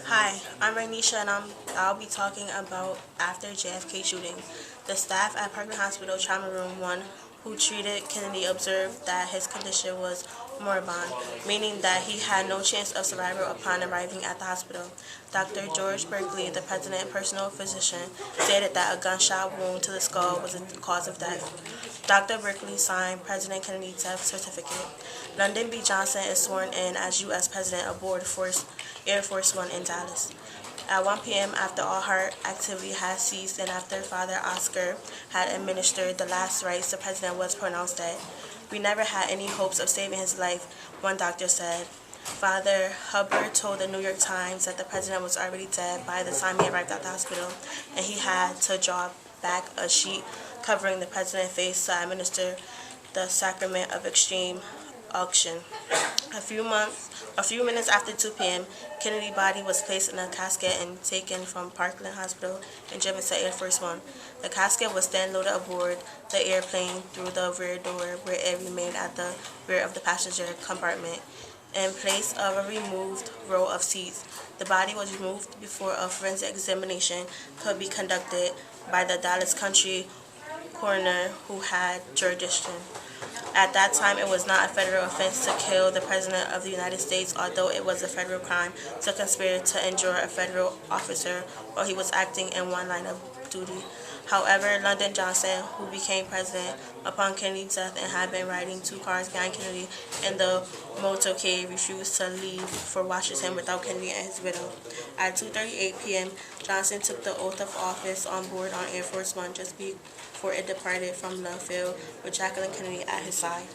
Hi, I'm raeneshaaa and I'll be talking about after JFK shooting. The staff at Parkland Hospital Trauma Room 1 who treated Kennedy observed that his condition was moribund, meaning that he had no chance of survival upon arriving at the hospital. Dr. George Berkeley, the president's personal physician, stated that a gunshot wound to the skull was the cause of death. Dr. Berkeley signed President Kennedy's death certificate. Lyndon B. Johnson is sworn in as U.S. President aboard Air Force One in Dallas. At 1 p.m., after all heart activity had ceased and after Father Oscar had administered the last rites, the president was pronounced dead. We never had any hopes of saving his life, one doctor said. Father Hubbard told the New York Times that the president was already dead by the time he arrived at the hospital, and he had to draw back a sheet covering the president's face to administer the sacrament of extreme unction. A few minutes after 2 p.m., Kennedy's body was placed in a casket and taken from Parkland Hospital and driven to Air Force One. The casket was then loaded aboard the airplane through the rear door, where it remained at the rear of the passenger compartment, in place of a removed row of seats. The body was removed before a forensic examination could be conducted by the Dallas County coroner who had jurisdiction. At that time, it was not a federal offense to kill the President of the United States, although it was a federal crime to conspire to injure a federal officer while he was acting in one line of duty. However, Lyndon Johnson, who became president upon Kennedy's death and had been riding 2 cars behind Kennedy in the motorcade, refused to leave for Washington without Kennedy and his widow. At 2:38 p.m., Johnson took the oath of office on board on Air Force One just before it departed from the field with Jacqueline Kennedy at his side.